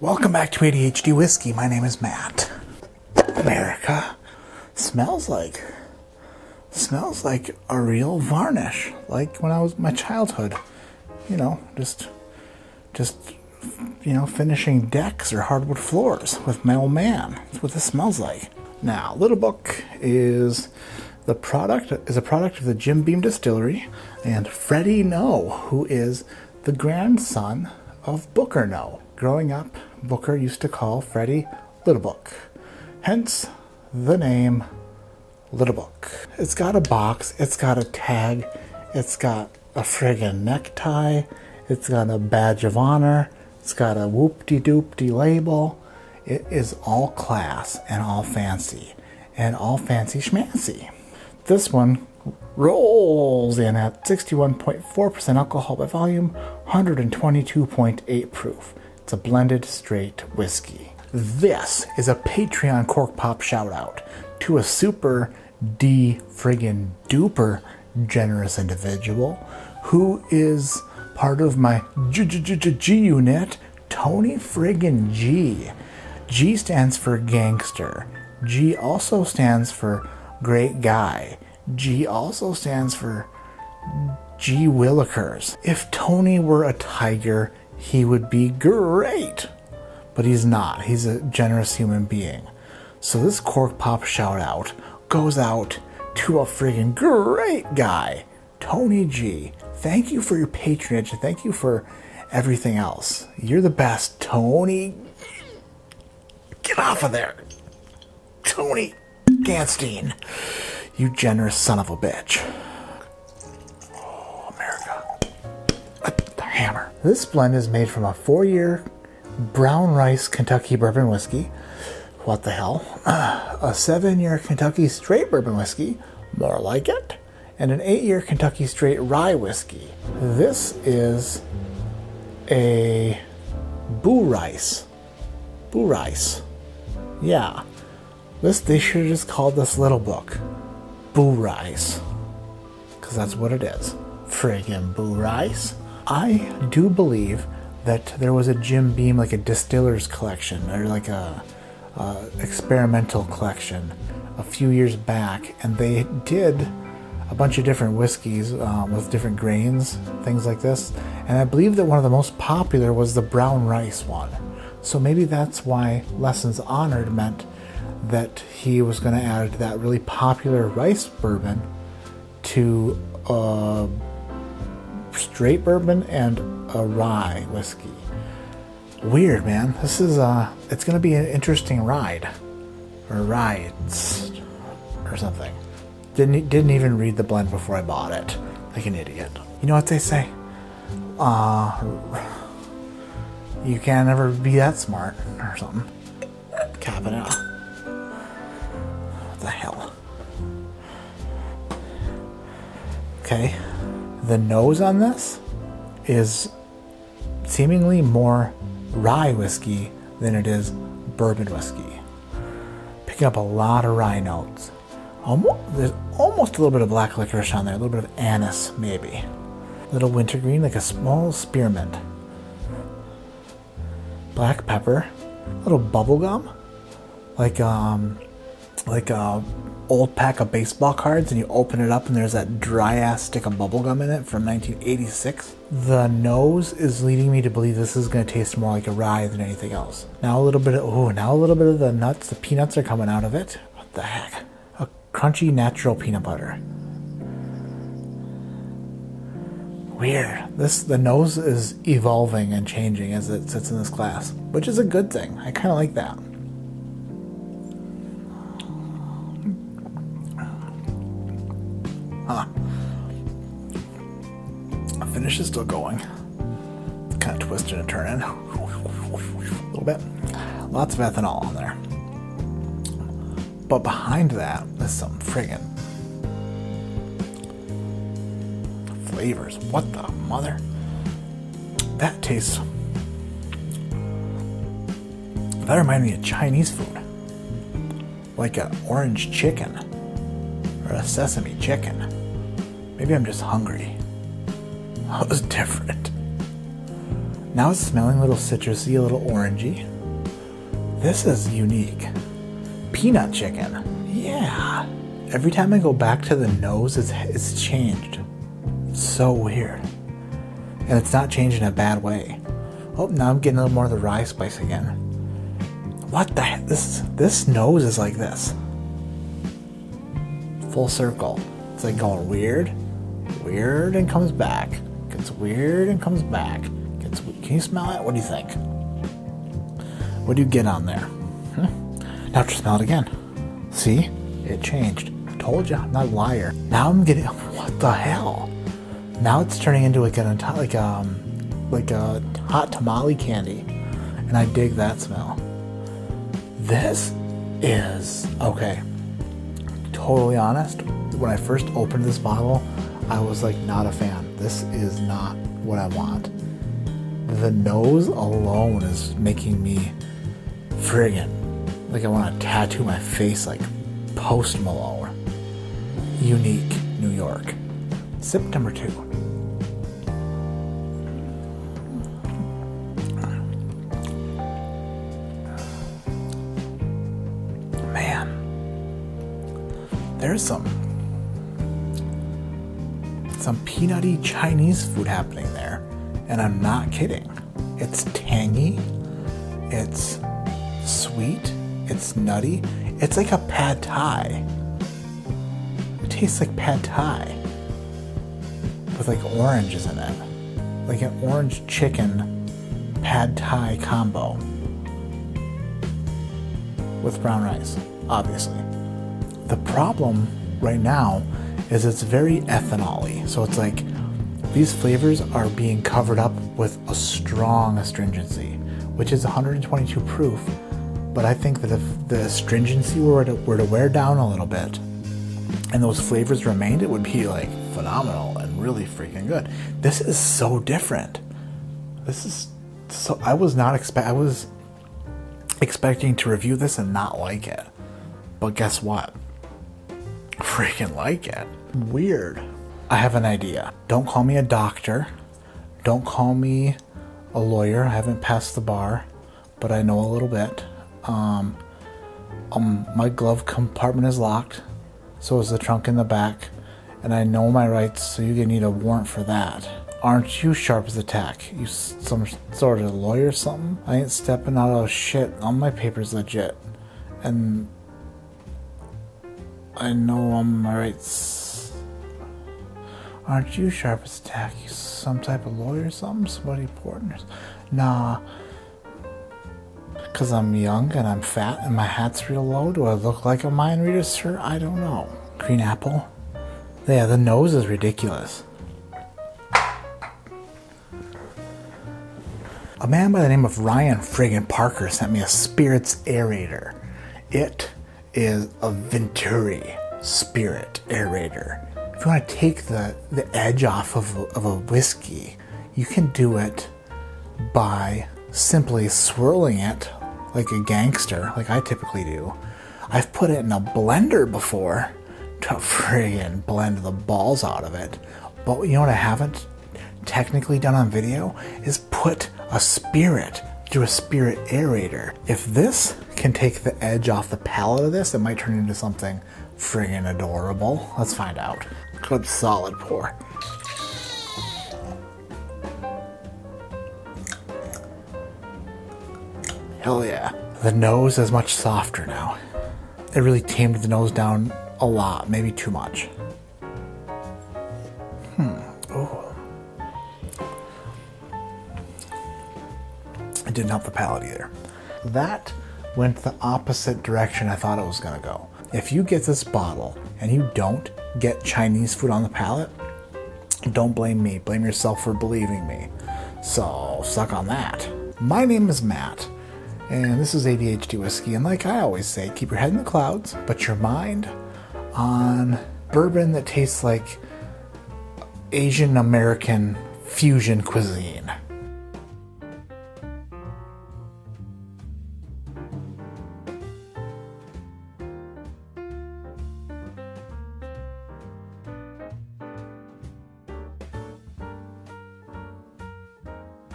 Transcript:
Welcome back to ADHD Whiskey. My name is Matt. America smells like a real varnish, like when I was in my childhood. You know, just finishing decks or hardwood floors with my old man. That's what this smells like. Now, Little Book is a product of the Jim Beam Distillery and Freddie No, who is the grandson of Booker No. Growing up, Booker used to call Freddie Little Book, hence the name Little Book. It's got a box, it's got a tag, it's got a friggin' necktie, it's got a badge of honor, it's got a whoop-de-doop-de label. It is all class and all fancy schmancy. This one rolls in at 61.4% alcohol by volume, 122.8 proof. It's a blended straight whiskey. This is a Patreon cork pop shout out to a super friggin' duper generous individual who is part of my G unit, Tony friggin' G. G stands for gangster. G also stands for great guy. G also stands for G Willikers. If Tony were a tiger, he would be great. But he's not. He's a generous human being. So this cork pop shout out goes out to a friggin' great guy, Tony G. Thank you for your patronage. Thank you for everything else. You're the best, Tony. Get off of there. Tony Ganstein. You generous son of a bitch. Oh, America. The hammer. This blend is made from a 4-year brown rice Kentucky bourbon whiskey. What the hell? A 7-year Kentucky straight bourbon whiskey. More like it. And an 8-year Kentucky straight rye whiskey. This is a Boo Rice. Boo Rice. Yeah. They should have just called this Little Book Boo Rice. Because that's what it is. Friggin' Boo Rice. I do believe that there was a Jim Beam, like a distiller's collection, or like a experimental collection a few years back, and they did a bunch of different whiskeys with different grains, things like this. And I believe that one of the most popular was the brown rice one. So maybe that's why Lessons Honored meant that he was going to add that really popular rice bourbon to a straight bourbon and a rye whiskey. Weird, man. This is it's going to be an interesting ride, or rides, or something. Didn't even read the blend before I bought it, like an idiot. You know what they say? You can't ever be that smart, or something. Capping it. What the hell? Okay. The nose on this is seemingly more rye whiskey than it is bourbon whiskey. Picking up a lot of rye notes. There's almost a little bit of black licorice on there, a little bit of anise maybe. A little wintergreen, like a small spearmint. Black pepper, a little bubble gum, like a old pack of baseball cards, and you open it up and there's that dry ass stick of bubble gum in it from 1986. The nose is leading me to believe this is going to taste more like a rye than anything else. Now a little bit of the nuts, the peanuts are coming out of it. What the heck? A crunchy natural peanut butter. Weird. The nose is evolving and changing as it sits in this glass, which is a good thing. I kind of like that. The finish is still going. It's kind of twisting and turning. A little bit. Lots of ethanol on there. But behind that is some friggin' flavors. What the mother? That tastes... That reminds me of Chinese food. Like an orange chicken. Or a sesame chicken. Maybe I'm just hungry. That was different. Now it's smelling a little citrusy, a little orangey. This is unique. Peanut chicken. Yeah. Every time I go back to the nose, it's changed. It's so weird. And it's not changed in a bad way. Oh, now I'm getting a little more of the rye spice again. What the heck? This nose is like this. Full circle. It's like going weird, weird, and comes back. Gets weird and comes back. Can you smell it? What do you think? What do you get on there? Now to smell it again. See? It changed. Told you, I'm not a liar. Now I'm getting, what the hell? Now it's turning into like a hot tamale candy, and I dig that smell. This is okay. Totally honest. When I first opened this bottle, I was like not a fan. This is not what I want. The nose alone is making me friggin' like I want to tattoo my face like Post Malone. Unique, New York. Sip number 2. Man, there's some peanutty Chinese food happening there, and I'm not kidding. It's tangy, it's sweet, it's nutty. It's like a pad thai. It tastes like pad thai with like oranges in it, like an orange chicken pad thai combo with brown rice, obviously. The problem right now is it's very ethanol-y. So it's like these flavors are being covered up with a strong astringency, which is 122 proof. But I think that if the astringency were to wear down a little bit and those flavors remained, it would be like phenomenal and really freaking good. This is so different. This is so, I was expecting to review this and not like it. But guess what? Freaking like it. Weird. I have an idea. Don't call me a doctor. Don't call me a lawyer. I haven't passed the bar, but I know a little bit. My glove compartment is locked, so is the trunk in the back, and I know my rights, so you're gonna need a warrant for that. Aren't you sharp as a tack? You some sort of lawyer or something? I ain't stepping out of shit. All my papers legit, and I know my rights. Aren't you sharp as a tack? You some type of lawyer or something? Somebody important? Nah. Because I'm young and I'm fat and my hat's real low. Do I look like a mind reader, sir? I don't know. Green apple? Yeah, the nose is ridiculous. A man by the name of Ryan friggin' Parker sent me a Spirits Aerator. It is a Venturi Spirit Aerator. If you want to take the edge off of a whiskey, you can do it by simply swirling it like a gangster, like I typically do. I've put it in a blender before to friggin' blend the balls out of it. But you know what I haven't technically done on video is put a spirit through a Spirit Aerator. If this can take the edge off the palate of this, it might turn into something friggin' adorable. Let's find out. Good solid pour. Hell yeah. The nose is much softer now. It really tamed the nose down a lot, maybe too much. Oh. It didn't help the palate either. That went the opposite direction I thought it was gonna go. If you get this bottle and you don't get Chinese food on the palate, don't blame me. Blame yourself for believing me. So, suck on that. My name is Matt. And this is ADHD whiskey, and like I always say, keep your head in the clouds, but your mind on bourbon that tastes like Asian American fusion cuisine.